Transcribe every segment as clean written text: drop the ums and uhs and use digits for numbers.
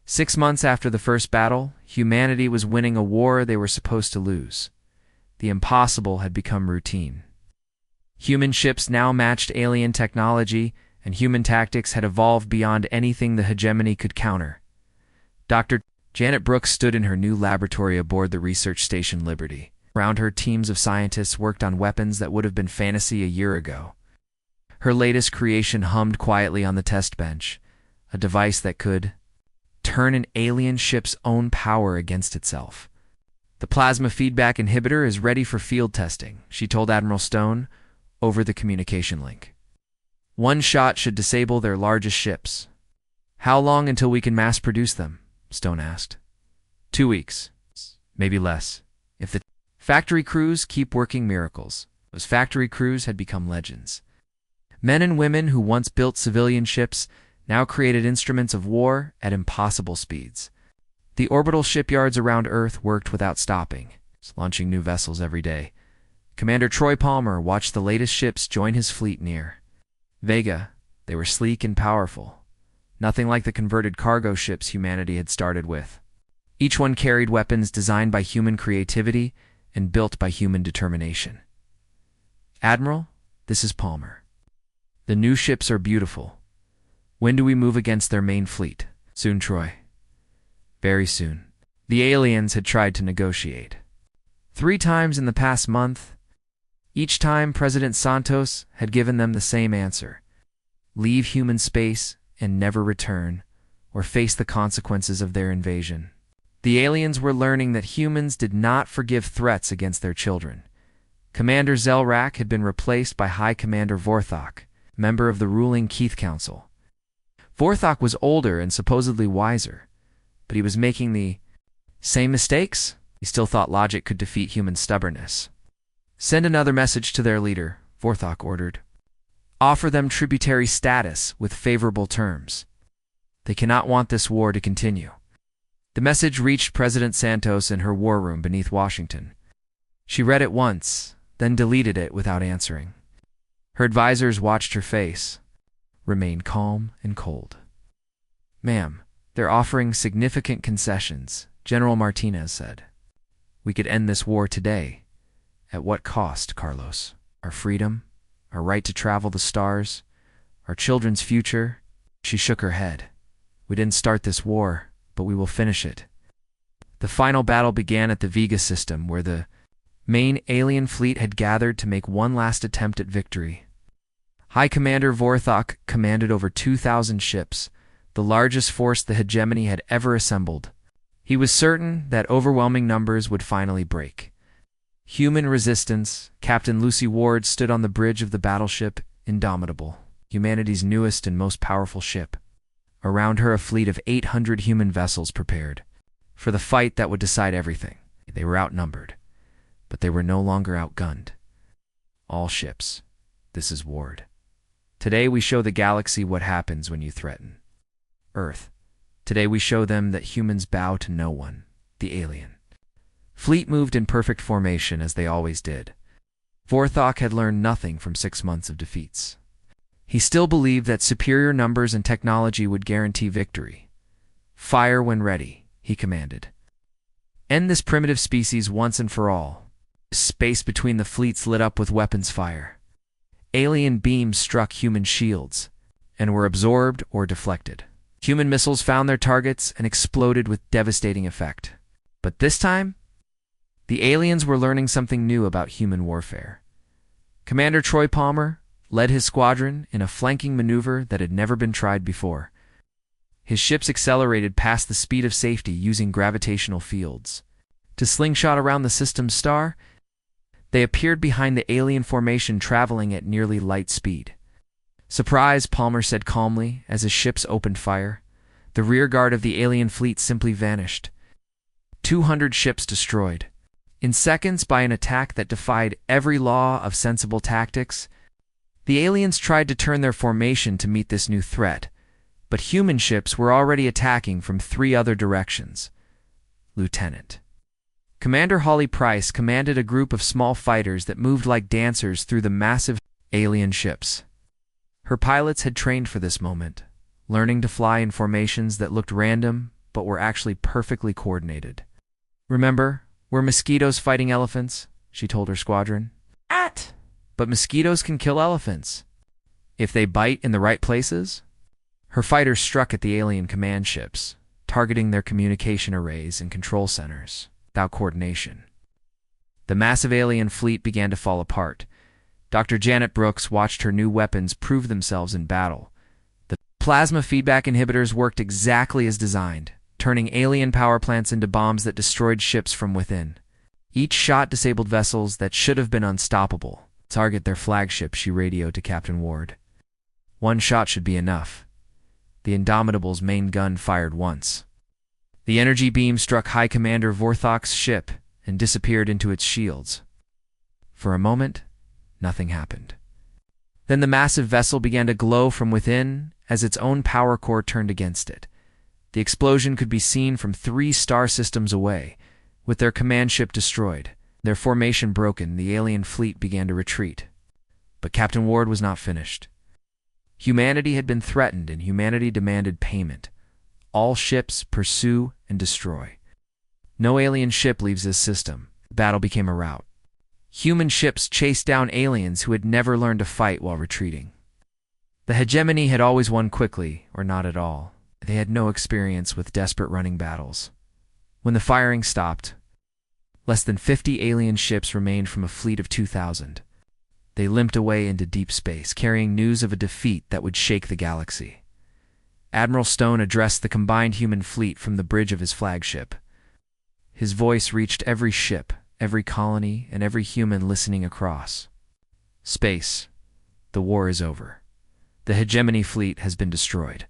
6 months after the first battle, humanity was winning a war they were supposed to lose. The impossible had become routine. Human ships now matched alien technology, and human tactics had evolved beyond anything the hegemony could counter. Dr. Janet Brooks stood in her new laboratory aboard the research station Liberty. Around her, teams of scientists worked on weapons that would have been fantasy a year ago. Her latest creation hummed quietly on the test bench, a device that could turn an alien ship's own power against itself. "The plasma feedback inhibitor is ready for field testing," she told Admiral Stone over the communication link. "One shot should disable their largest ships." "How long until we can mass produce them?" Stone asked. 2 weeks, maybe less, if the factory crews keep working miracles. Those factory crews had become legends. Men and women who once built civilian ships now created instruments of war at impossible speeds. The orbital shipyards around Earth worked without stopping, launching new vessels every day. Commander Troy Palmer watched the latest ships join his fleet near Vega. They were sleek and powerful, nothing like the converted cargo ships humanity had started with. Each one carried weapons designed by human creativity and built by human determination. "Admiral, this is Palmer. The new ships are beautiful. When do we move against their main fleet?" "Soon, Troy. Very soon." The aliens had tried to negotiate 3 times in the past month. Each time, President Santos had given them the same answer: leave human space and never return, or face the consequences of their invasion. The aliens were learning that humans did not forgive threats against their children. Commander Zelrak had been replaced by High Commander Vorthok, member of the ruling Keith Council. Vorthok was older and supposedly wiser, but he was making the same mistakes. He still thought logic could defeat human stubbornness. "Send another message to their leader," Vorthok ordered. "Offer them tributary status with favorable terms. They cannot want this war to continue." The message reached President Santos in her war room beneath Washington. She read it once, then deleted it without answering. Her advisors watched her face, remain calm and cold. "Ma'am, they're offering significant concessions," General Martinez said. "We could end this war today. At what cost, Carlos? Our freedom? Our right to travel the stars? Our children's future?" She shook her head. "We didn't start this war, but we will finish it." The final battle began at the Vega system, where the main alien fleet had gathered to make one last attempt at victory. High Commander Vorthok commanded over 2,000 ships, the largest force the hegemony had ever assembled. He was certain that overwhelming numbers would finally break. Human resistance. Captain Lucy Ward stood on the bridge of the battleship Indomitable, humanity's newest and most powerful ship. Around her, a fleet of 800 human vessels prepared for the fight that would decide everything. They were outnumbered, but they were no longer outgunned. "All ships, this is Ward. Today we show the galaxy what happens when you threaten Earth. Today we show them that humans bow to no one, the alien." Fleet moved in perfect formation, as they always did. Vorthok had learned nothing from 6 months of defeats. He still believed that superior numbers and technology would guarantee victory. "Fire when ready," he commanded. "End this primitive species once and for all." Space between the fleets lit up with weapons fire. Alien beams struck human shields and were absorbed or deflected. Human missiles found their targets and exploded with devastating effect. But this time, the aliens were learning something new about human warfare. Commander Troy Palmer led his squadron in a flanking maneuver that had never been tried before. His ships accelerated past the speed of safety using gravitational fields. To slingshot around the system's star, they appeared behind the alien formation, traveling at nearly light speed. "Surprise," Palmer said calmly as his ships opened fire. The rear guard of the alien fleet simply vanished. 200 ships destroyed. In seconds, by an attack that defied every law of sensible tactics, the aliens tried to turn their formation to meet this new threat, but human ships were already attacking from 3 other directions. Lieutenant Commander Holly Price commanded a group of small fighters that moved like dancers through the massive alien ships. Her pilots had trained for this moment, learning to fly in formations that looked random but were actually perfectly coordinated. "Remember, we're mosquitoes fighting elephants," she told her squadron. "But mosquitoes can kill elephants if they bite in the right places." Her fighters struck at the alien command ships, targeting their communication arrays and control centers, without coordination. The massive alien fleet began to fall apart. Dr. Janet Brooks watched her new weapons prove themselves in battle. The plasma feedback inhibitors worked exactly as designed, turning alien power plants into bombs that destroyed ships from within. Each shot disabled vessels that should have been unstoppable. "Target their flagship," she radioed to Captain Ward. "One shot should be enough." The Indomitable's main gun fired once. The energy beam struck High Commander Vorthok's ship and disappeared into its shields. For a moment, nothing happened. Then the massive vessel began to glow from within as its own power core turned against it. The explosion could be seen from 3 star systems away. With their command ship destroyed, their formation broken, the alien fleet began to retreat. But Captain Ward was not finished. Humanity had been threatened, and humanity demanded payment. All ships pursue and destroy. No alien ship leaves this system. The battle became a rout. Human ships chased down aliens who had never learned to fight while retreating. The hegemony had always won quickly, or not at all. They had no experience with desperate running battles. When the firing stopped, less than 50 alien ships remained from a fleet of 2,000. They limped away into deep space, carrying news of a defeat that would shake the galaxy. Admiral Stone addressed the combined human fleet from the bridge of his flagship. His voice reached every ship, every colony, and every human listening across. "Space, the war is over. The hegemony fleet has been destroyed.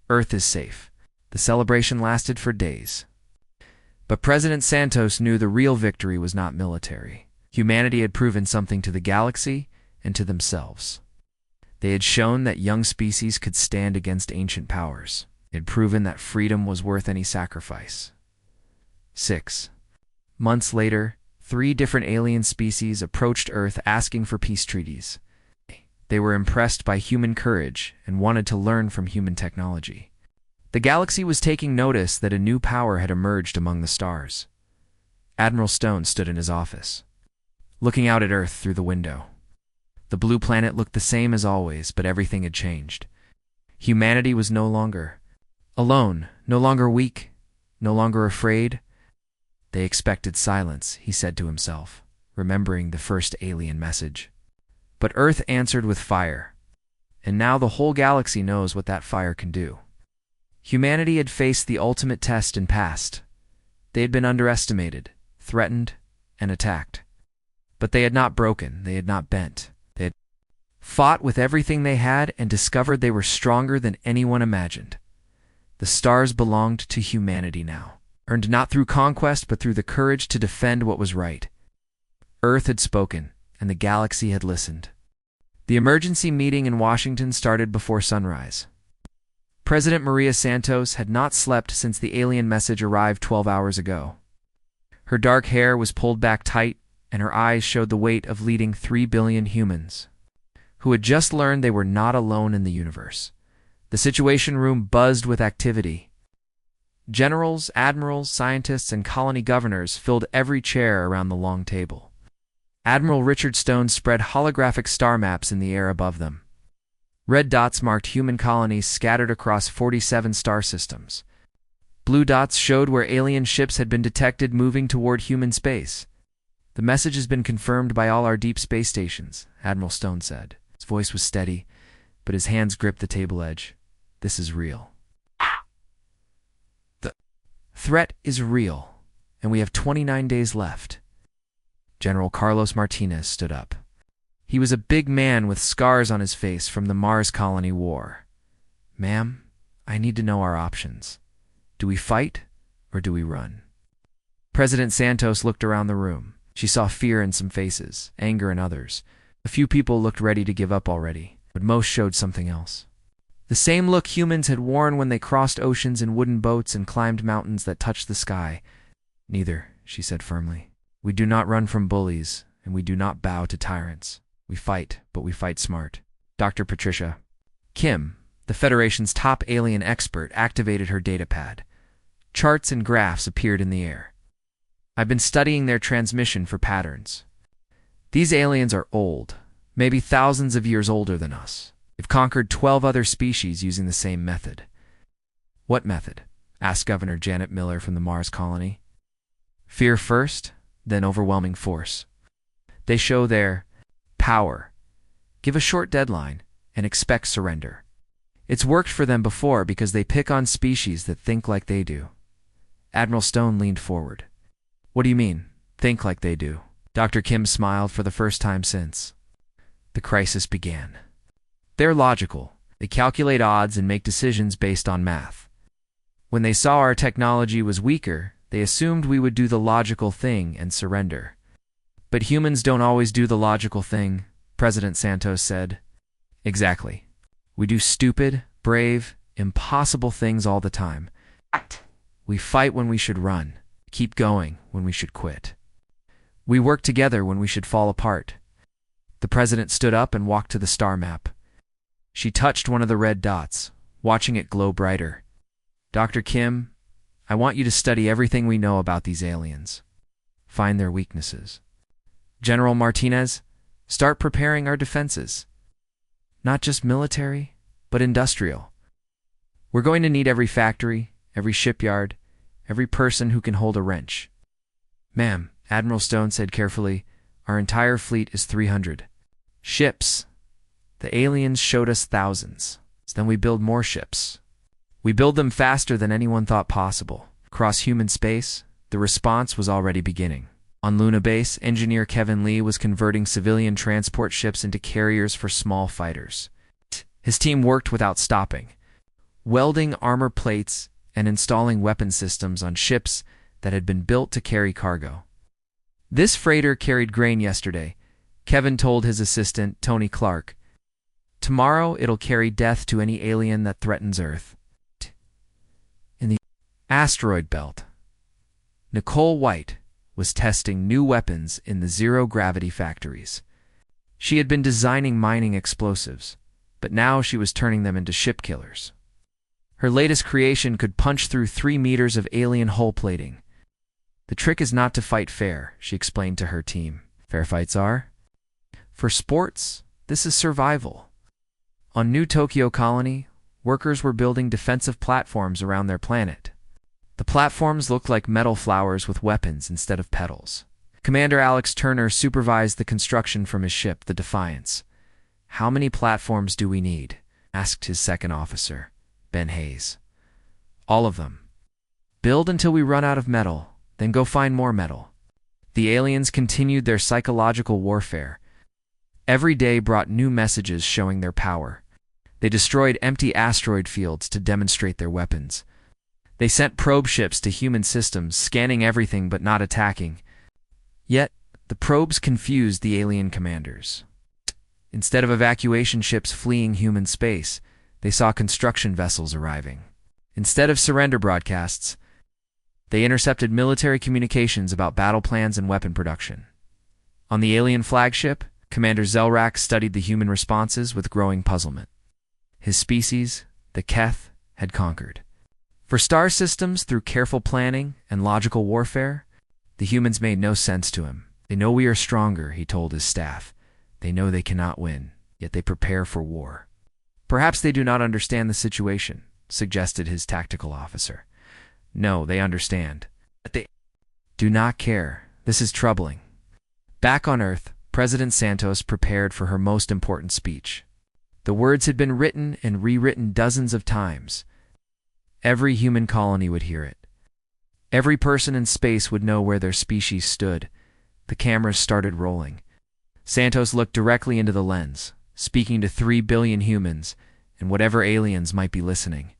Earth is safe." The celebration lasted for days. But President Santos knew the real victory was not military. Humanity had proven something to the galaxy and to themselves. They had shown that young species could stand against ancient powers. They had proven that freedom was worth any sacrifice. 6 months later, 3 different alien species approached Earth asking for peace treaties. They were impressed by human courage and wanted to learn from human technology. The galaxy was taking notice that a new power had emerged among the stars. Admiral Stone stood in his office, looking out at Earth through the window. The blue planet looked the same as always, but everything had changed. Humanity was no longer alone, no longer weak, no longer afraid. They expected silence, he said to himself, remembering the first alien message. But Earth answered with fire, and now the whole galaxy knows what that fire can do. Humanity had faced the ultimate test and passed. They had been underestimated, threatened, and attacked. But they had not broken, they had not bent. They had fought with everything they had and discovered they were stronger than anyone imagined. The stars belonged to humanity now, earned not through conquest but through the courage to defend what was right. Earth had spoken, and the galaxy had listened. The emergency meeting in Washington started before sunrise. President Maria Santos had not slept since the alien message arrived 12 hours ago. Her dark hair was pulled back tight, and her eyes showed the weight of leading 3 billion humans, who had just learned they were not alone in the universe. The Situation Room buzzed with activity. Generals, admirals, scientists, and colony governors filled every chair around the long table. Admiral Richard Stone spread holographic star maps in the air above them. Red dots marked human colonies scattered across 47 star systems. Blue dots showed where alien ships had been detected moving toward human space. "The message has been confirmed by all our deep space stations," Admiral Stone said. His voice was steady, but his hands gripped the table edge. "This is real. The threat is real, and we have 29 days left." General Carlos Martinez stood up. He was a big man with scars on his face from the Mars Colony War. "Ma'am, I need to know our options. Do we fight, or do we run?" President Santos looked around the room. She saw fear in some faces, anger in others. A few people looked ready to give up already, but most showed something else. The same look humans had worn when they crossed oceans in wooden boats and climbed mountains that touched the sky. "Neither," she said firmly. "We do not run from bullies, and we do not bow to tyrants. We fight, but we fight smart." Dr. Patricia Kim, the Federation's top alien expert, activated her datapad. Charts and graphs appeared in the air. I've been studying their transmission for patterns. These aliens are old, maybe thousands of years older than us. They've conquered 12 other species using the same method. What method? Asked Governor Janet Miller from the Mars colony. Fear first, then overwhelming force. They show their power, give a short deadline, and expect surrender. It's worked for them before because they pick on species that think like they do. Admiral Stone leaned forward. What do you mean, think like they do? Dr. Kim smiled for the first time since the crisis began. They're logical. They calculate odds and make decisions based on math. When they saw our technology was weaker, they assumed we would do the logical thing and surrender. But humans don't always do the logical thing, President Santos said. Exactly. We do stupid, brave, impossible things all the time. We fight when we should run, keep going when we should quit. We work together when we should fall apart. The president stood up and walked to the star map. She touched one of the red dots, watching it glow brighter. Dr. Kim, I want you to study everything we know about these aliens. Find their weaknesses. General Martinez, start preparing our defenses. Not just military, but industrial. We're going to need every factory, every shipyard, every person who can hold a wrench. Ma'am, Admiral Stone said carefully, our entire fleet is 300 ships. The aliens showed us thousands. Then we build more ships. We build them faster than anyone thought possible. Across human space, the response was already beginning. On Luna Base, engineer Kevin Lee was converting civilian transport ships into carriers for small fighters. His team worked without stopping, welding armor plates and installing weapon systems on ships that had been built to carry cargo. This freighter carried grain yesterday, Kevin told his assistant, Tony Clark. Tomorrow it'll carry death to any alien that threatens Earth. In the asteroid belt, Nicole White was testing new weapons in the zero-gravity factories. She had been designing mining explosives, but now she was turning them into ship killers. Her latest creation could punch through 3 meters of alien hull plating. The trick is not to fight fair, she explained to her team. Fair fights are? For sports, this is survival. On New Tokyo Colony, workers were building defensive platforms around their planet. The platforms looked like metal flowers with weapons instead of petals. Commander Alex Turner supervised the construction from his ship, the Defiance. How many platforms do we need? Asked his second officer, Ben Hayes. All of them. Build until we run out of metal, then go find more metal. The aliens continued their psychological warfare. Every day brought new messages showing their power. They destroyed empty asteroid fields to demonstrate their weapons. They sent probe ships to human systems, scanning everything but not attacking. Yet, the probes confused the alien commanders. Instead of evacuation ships fleeing human space, they saw construction vessels arriving. Instead of surrender broadcasts, they intercepted military communications about battle plans and weapon production. On the alien flagship, Commander Zelrak studied the human responses with growing puzzlement. His species, the Keth, had conquered. For star systems, through careful planning and logical warfare, the humans made no sense to him. They know we are stronger, he told his staff. They know they cannot win, yet they prepare for war. Perhaps they do not understand the situation, suggested his tactical officer. No, they understand. But they do not care. This is troubling. Back on Earth, President Santos prepared for her most important speech. The words had been written and rewritten dozens of times. Every human colony would hear it. Every person in space would know where their species stood. The cameras started rolling. Santos looked directly into the lens, speaking to 3 billion humans and whatever aliens might be listening.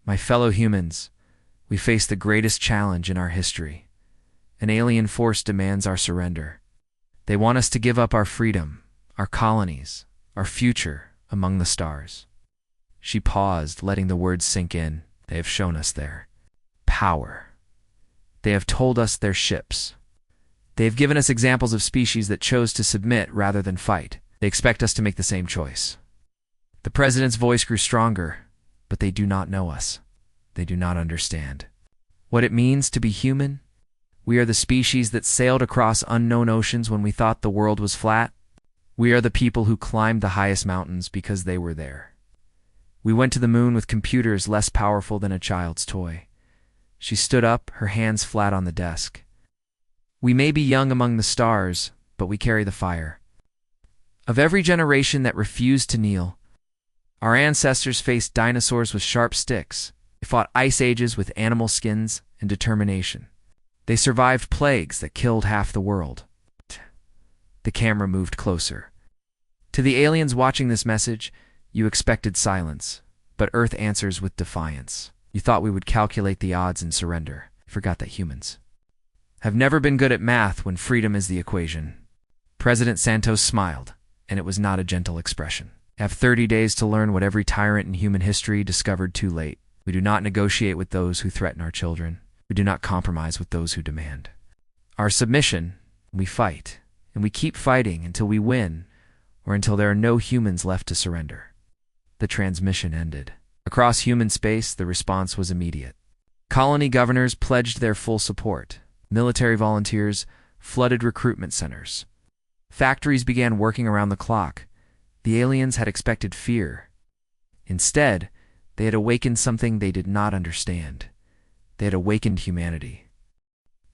My fellow humans, we face the greatest challenge in our history. An alien force demands our surrender. They want us to give up our freedom, our colonies, our future among the stars. She paused, letting the words sink in. They have shown us their power. They have told us their ships. They have given us examples of species that chose to submit rather than fight. They expect us to make the same choice. The president's voice grew stronger, but they do not know us. They do not understand. What it means to be human? We are the species that sailed across unknown oceans when we thought the world was flat. We are the people who climbed the highest mountains because they were there. We went to the moon with computers less powerful than a child's toy. She stood up, her hands flat on the desk. We may be young among the stars, but we carry the fire. Of every generation that refused to kneel, our ancestors faced dinosaurs with sharp sticks. They fought ice ages with animal skins and determination. They survived plagues that killed half the world. The camera moved closer. To the aliens watching this message, you expected silence, but Earth answers with defiance. You thought we would calculate the odds and surrender. You forgot that humans have never been good at math when freedom is the equation. President Santos smiled, and it was not a gentle expression. You have 30 days to learn what every tyrant in human history discovered too late. We do not negotiate with those who threaten our children. We do not compromise with those who demand. Our submission, we fight, and we keep fighting until we win, or until there are no humans left to surrender. The transmission ended. Across human space, the response was immediate. Colony governors pledged their full support. Military volunteers flooded recruitment centers. Factories began working around the clock. The aliens had expected fear. Instead, they had awakened something they did not understand. They had awakened humanity.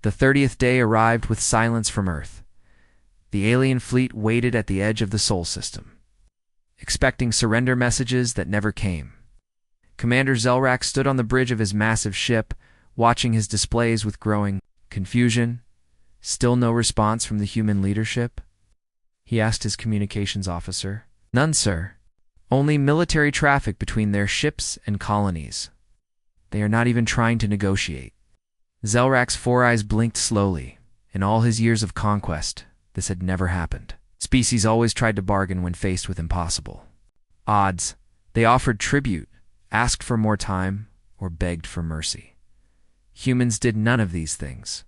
The 30th day arrived with silence from Earth. The alien fleet waited at the edge of the Sol system, expecting surrender messages that never came. Commander Zelrak stood on the bridge of his massive ship, watching his displays with growing confusion. Still no response from the human leadership? He asked his communications officer. None, sir. Only military traffic between their ships and colonies. They are not even trying to negotiate. Zelrak's four eyes blinked slowly. In all his years of conquest, this had never happened. Species always tried to bargain when faced with impossible odds. They offered tribute, asked for more time, or begged for mercy. Humans did none of these things.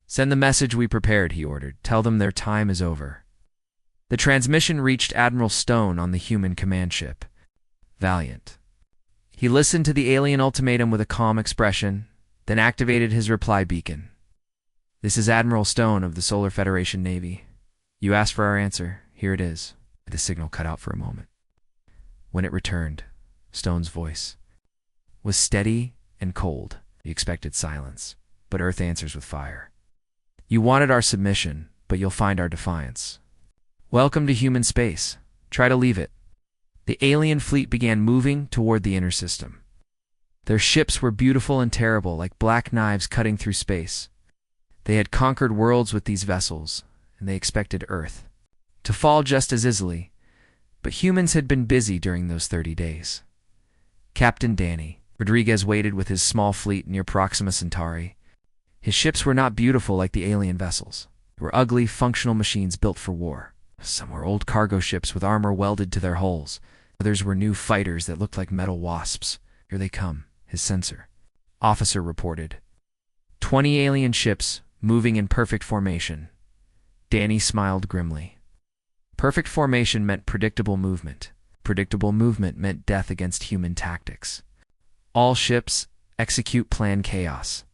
Send the message we prepared, he ordered. Tell them their time is over. The transmission reached Admiral Stone on the human command ship, Valiant. He listened to the alien ultimatum with a calm expression, then activated his reply beacon. This is Admiral Stone of the Solar Federation Navy. You asked for our answer. Here it is. The signal cut out for a moment. When it returned, Stone's voice was steady and cold. You expected silence, but Earth answers with fire. You wanted our submission, but you'll find our defiance. Welcome to human space. Try to leave it. The alien fleet began moving toward the inner system. Their ships were beautiful and terrible, like black knives cutting through space. They had conquered worlds with these vessels, and they expected Earth to fall just as easily, but humans had been busy during those 30 days. Captain Danny Rodriguez waited with his small fleet near Proxima Centauri. His ships were not beautiful like the alien vessels. They were ugly, functional machines built for war. Some were old cargo ships with armor welded to their hulls. Others were new fighters that looked like metal wasps. Here they come, his sensor officer reported. 20 alien ships moving in perfect formation. Danny smiled grimly. Perfect formation meant predictable movement. Predictable movement meant death against human tactics. All ships execute plan chaos.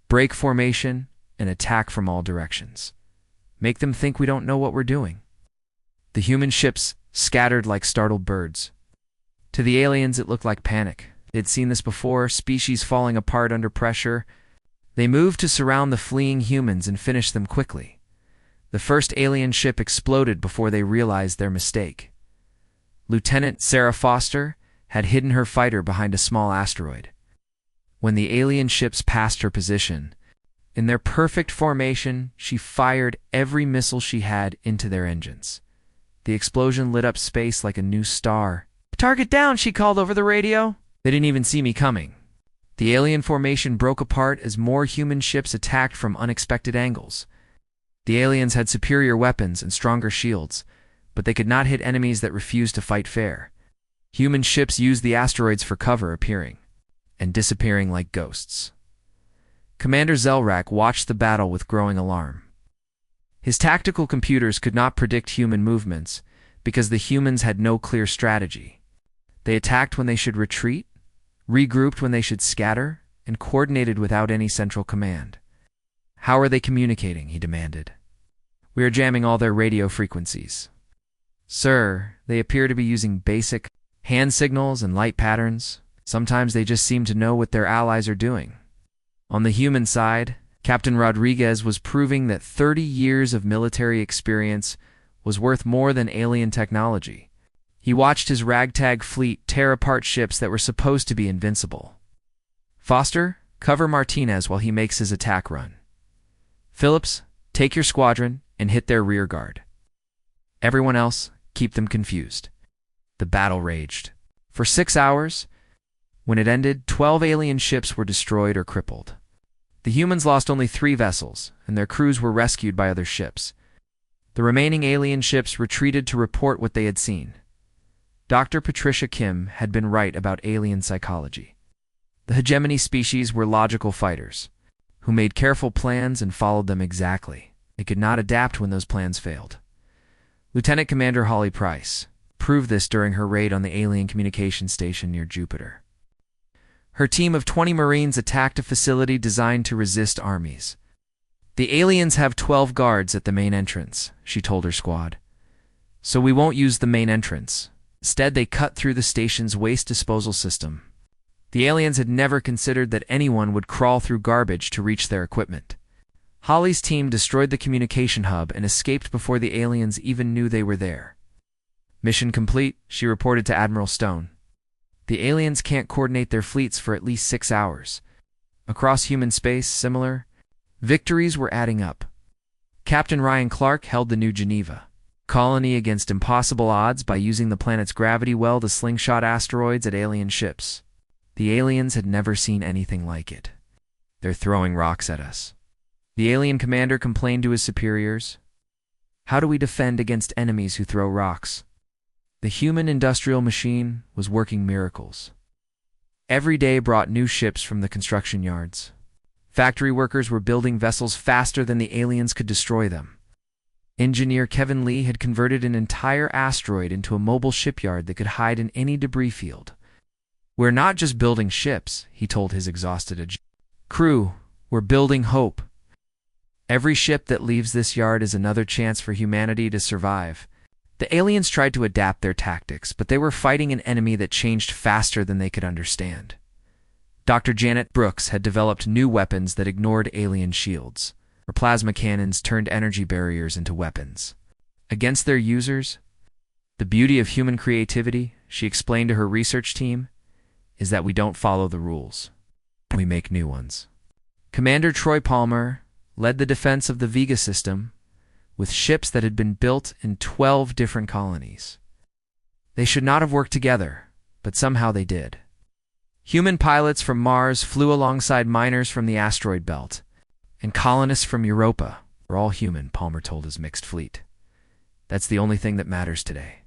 Break formation and attack from all directions. Make them think we don't know what we're doing. The human ships scattered like startled birds. To the aliens, it looked like panic. They'd seen this before, species falling apart under pressure. They moved to surround the fleeing humans and finish them quickly. The first alien ship exploded before they realized their mistake. Lieutenant Sarah Foster had hidden her fighter behind a small asteroid. When the alien ships passed her position, in their perfect formation, she fired every missile she had into their engines. The explosion lit up space like a new star. "Target down," she called over the radio. They didn't even see me coming. The alien formation broke apart as more human ships attacked from unexpected angles. The aliens had superior weapons and stronger shields, but they could not hit enemies that refused to fight fair. Human ships used the asteroids for cover, appearing and disappearing like ghosts. Commander Zelrak watched the battle with growing alarm. His tactical computers could not predict human movements because the humans had no clear strategy. They attacked when they should retreat, regrouped when they should scatter, and coordinated without any central command. "How are they communicating?" he demanded. "We are jamming all their radio frequencies." "Sir, they appear to be using basic hand signals and light patterns. Sometimes they just seem to know what their allies are doing." On the human side, Captain Rodriguez was proving that 30 years of military experience was worth more than alien technology. He watched his ragtag fleet tear apart ships that were supposed to be invincible. "Foster, cover Martinez while he makes his attack run. Phillips, take your squadron and hit their rear guard. Everyone else, keep them confused." The battle raged. For 6 hours. When it ended, 12 alien ships were destroyed or crippled. The humans lost only 3 vessels, and their crews were rescued by other ships. The remaining alien ships retreated to report what they had seen. Dr. Patricia Kim had been right about alien psychology. The hegemony species were logical fighters, who made careful plans and followed them exactly. They could not adapt when those plans failed. Lieutenant Commander Holly Price proved this during her raid on the alien communication station near Jupiter. Her team of 20 Marines attacked a facility designed to resist armies. "The aliens have 12 guards at the main entrance," she told her squad. "So we won't use the main entrance." Instead, they cut through the station's waste disposal system. The aliens had never considered that anyone would crawl through garbage to reach their equipment. Holly's team destroyed the communication hub and escaped before the aliens even knew they were there. "Mission complete," she reported to Admiral Stone. "The aliens can't coordinate their fleets for at least 6 hours. Across human space, similar victories were adding up. Captain Ryan Clark held the New Geneva colony against impossible odds by using the planet's gravity well to slingshot asteroids at alien ships. The aliens had never seen anything like it. "They're throwing rocks at us." The alien commander complained to his superiors. "How do we defend against enemies who throw rocks?" The human industrial machine was working miracles. Every day brought new ships from the construction yards. Factory workers were building vessels faster than the aliens could destroy them. Engineer Kevin Lee had converted an entire asteroid into a mobile shipyard that could hide in any debris field. "We're not just building ships," he told his exhausted crew. "We're building hope. Every ship that leaves this yard is another chance for humanity to survive." The aliens tried to adapt their tactics, but they were fighting an enemy that changed faster than they could understand. Dr. Janet Brooks had developed new weapons that ignored alien shields. Her plasma cannons turned energy barriers into weapons. Against their users, the beauty of human creativity, she explained to her research team, is that we don't follow the rules. We make new ones. Commander Troy Palmer led the defense of the Vega system with ships that had been built in 12 different colonies. They should not have worked together, but somehow they did. Human pilots from Mars flew alongside miners from the asteroid belt, and colonists from Europa were all human, Palmer told his mixed fleet. "That's the only thing that matters today."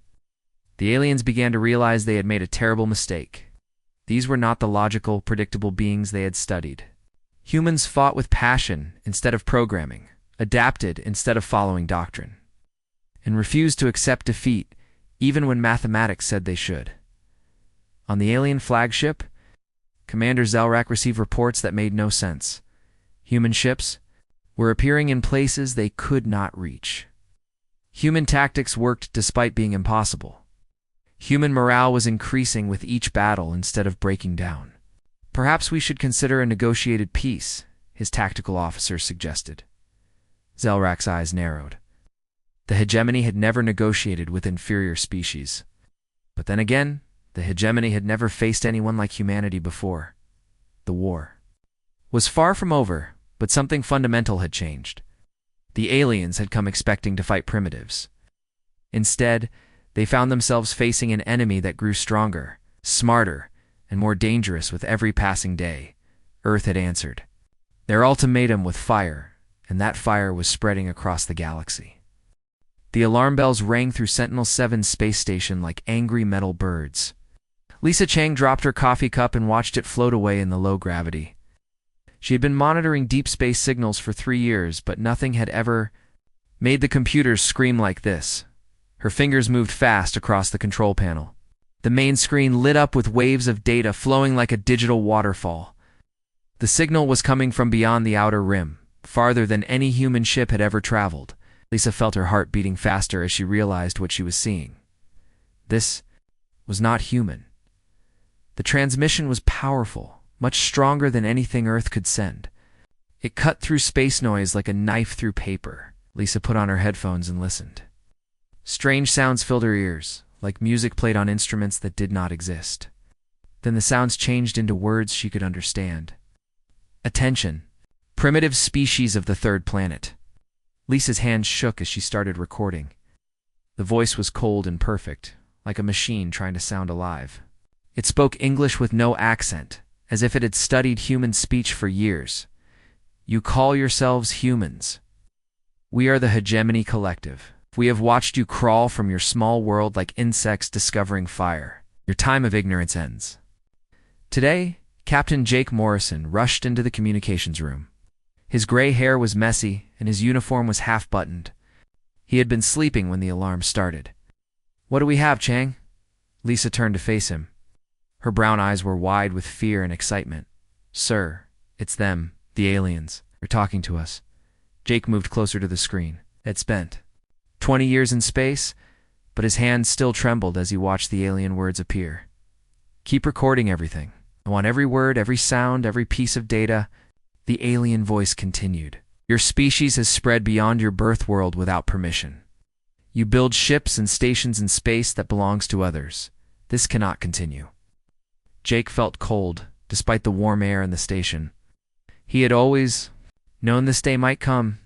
The aliens began to realize they had made a terrible mistake. These were not the logical, predictable beings they had studied. Humans fought with passion instead of programming, adapted instead of following doctrine, and refused to accept defeat even when mathematics said they should. On the alien flagship, Commander Zelrak received reports that made no sense. Human ships were appearing in places they could not reach. Human tactics worked despite being impossible. Human morale was increasing with each battle instead of breaking down. "Perhaps we should consider a negotiated peace," his tactical officer suggested. Zelrak's eyes narrowed. The hegemony had never negotiated with inferior species. But then again, the hegemony had never faced anyone like humanity before. The war was far from over, but something fundamental had changed. The aliens had come expecting to fight primitives. Instead, they found themselves facing an enemy that grew stronger, smarter, and more dangerous with every passing day. Earth had answered their ultimatum with fire, and that fire was spreading across the galaxy. The alarm bells rang through Sentinel-7's space station like angry metal birds. Lisa Chang dropped her coffee cup and watched it float away in the low gravity. She had been monitoring deep space signals for 3 years, but nothing had ever made the computers scream like this. Her fingers moved fast across the control panel. The main screen lit up with waves of data flowing like a digital waterfall. The signal was coming from beyond the outer rim, farther than any human ship had ever traveled. Lisa felt her heart beating faster as she realized what she was seeing. This was not human. The transmission was powerful, much stronger than anything Earth could send. It cut through space noise like a knife through paper. Lisa put on her headphones and listened. Strange sounds filled her ears, like music played on instruments that did not exist. Then the sounds changed into words she could understand. Attention. Primitive species of the third planet. Lisa's hands shook as she started recording. The voice was cold and perfect, like a machine trying to sound alive. It spoke English with no accent, as if it had studied human speech for years. You call yourselves humans. We are the Hegemony Collective. We have watched you crawl from your small world like insects discovering fire. Your time of ignorance ends. Today, Captain Jake Morrison rushed into the communications room. His gray hair was messy, and his uniform was half-buttoned. He had been sleeping when the alarm started. What do we have, Chang? Lisa turned to face him. Her brown eyes were wide with fear and excitement. Sir, it's them, the aliens. They're talking to us. Jake moved closer to the screen. Had spent 20 years in space, but his hands still trembled as he watched the alien words appear. Keep recording everything. I want every word, every sound, every piece of data. The alien voice continued. Your species has spread beyond your birth world without permission. You build ships and stations in space that belongs to others. This cannot continue. Jake felt cold, despite the warm air in the station. He had always known this day might come.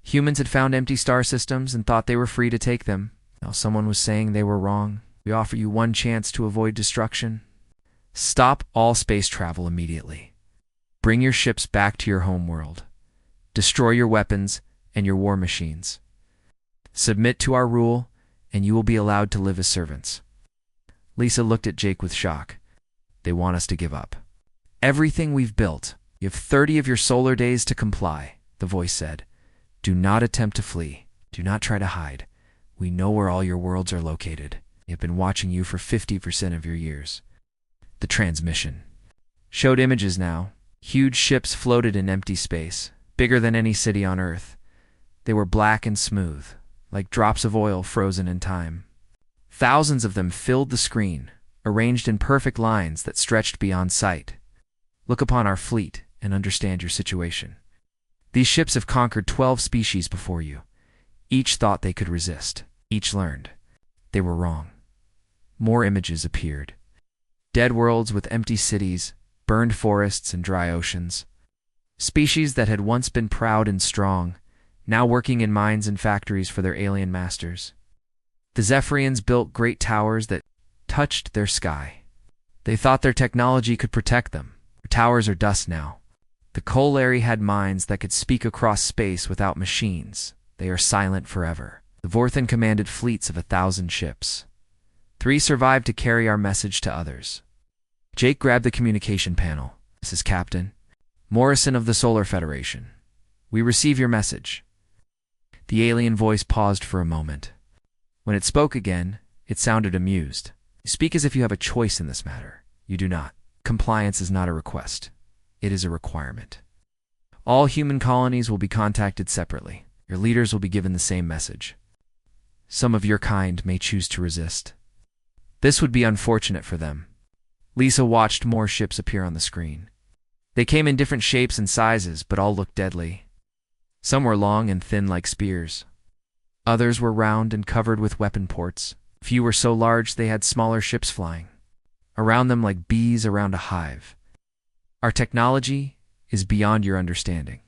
Humans had found empty star systems and thought they were free to take them. Now someone was saying they were wrong. We offer you one chance to avoid destruction. Stop all space travel immediately. Bring your ships back to your home world. Destroy your weapons and your war machines. Submit to our rule, and you will be allowed to live as servants. Lisa looked at Jake with shock. They want us to give up everything we've built. You have 30 of your solar days to comply, the voice said. Do not attempt to flee. Do not try to hide. We know where all your worlds are located. We have been watching you for 50% of your years. The transmission showed images now. Huge ships floated in empty space, bigger than any city on Earth. They were black and smooth, like drops of oil frozen in time. Thousands of them filled the screen, arranged in perfect lines that stretched beyond sight. Look upon our fleet and understand your situation. These ships have conquered 12 species before you. Each thought they could resist. Each learned. They were wrong. More images appeared. Dead worlds with empty cities, burned forests and dry oceans. Species that had once been proud and strong, now working in mines and factories for their alien masters. The Zephyrians built great towers that touched their sky. They thought their technology could protect them. Their towers are dust now. The Kolari had minds that could speak across space without machines. They are silent forever. The Vorthan commanded fleets of 1,000 ships. 3 survived to carry our message to others. Jake grabbed the communication panel. This is Captain Morrison of the Solar Federation. We receive your message. The alien voice paused for a moment. When it spoke again, it sounded amused. You speak as if you have a choice in this matter. You do not. Compliance is not a request. It is a requirement. All human colonies will be contacted separately. Your leaders will be given the same message. Some of your kind may choose to resist. This would be unfortunate for them. Lisa watched more ships appear on the screen. They came in different shapes and sizes, but all looked deadly. Some were long and thin like spears. Others were round and covered with weapon ports. A few were so large they had smaller ships flying around them like bees around a hive. Our technology is beyond your understanding.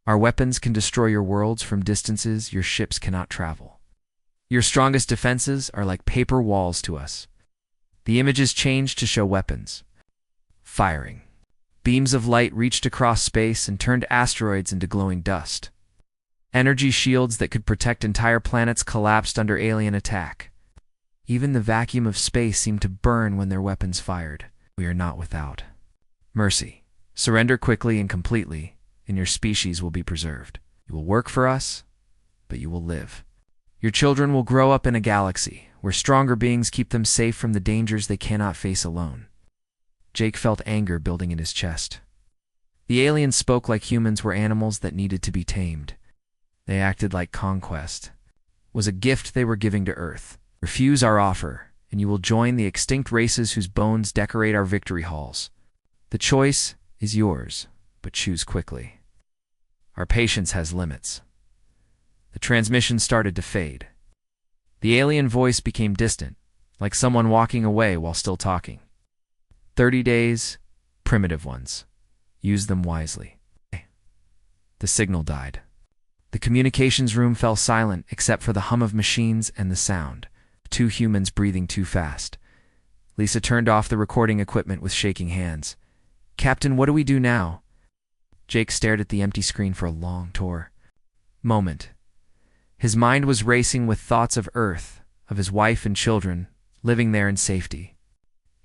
Our weapons can destroy your worlds from distances your ships cannot travel. Your strongest defenses are like paper walls to us. The images changed to show weapons. Firing. Beams of light reached across space and turned asteroids into glowing dust. Energy shields that could protect entire planets collapsed under alien attack. Even the vacuum of space seemed to burn when their weapons fired. We are not without mercy. Surrender quickly and completely, and your species will be preserved. You will work for us, but you will live. Your children will grow up in a galaxy where stronger beings keep them safe from the dangers they cannot face alone. Jake felt anger building in his chest. The aliens spoke like humans were animals that needed to be tamed. They acted like conquest was a gift they were giving to Earth. Refuse our offer, and you will join the extinct races whose bones decorate our victory halls. The choice is yours, but choose quickly. Our patience has limits. The transmission started to fade. The alien voice became distant, like someone walking away while still talking. 30 days, primitive ones. Use them wisely. The signal died. The communications room fell silent except for the hum of machines and the sound of two humans breathing too fast. Lisa turned off the recording equipment with shaking hands. "Captain, what do we do now?" Jake stared at the empty screen for a long moment. His mind was racing with thoughts of Earth, of his wife and children, living there in safety.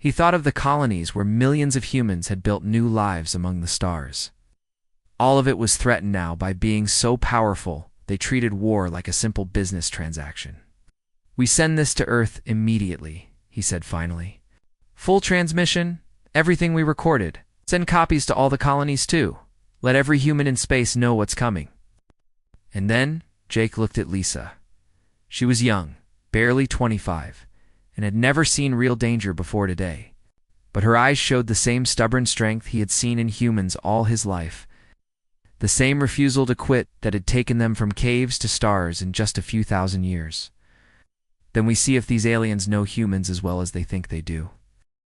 He thought of the colonies where millions of humans had built new lives among the stars. All of it was threatened now by beings so powerful they treated war like a simple business transaction. "We send this to Earth immediately," he said finally. "Full transmission, everything we recorded. Send copies to all the colonies too. Let every human in space know what's coming." And then Jake looked at Lisa. She was young, barely 25, and had never seen real danger before today. But her eyes showed the same stubborn strength he had seen in humans all his life. The same refusal to quit that had taken them from caves to stars in just a few thousand years. "Then we see if these aliens know humans as well as they think they do."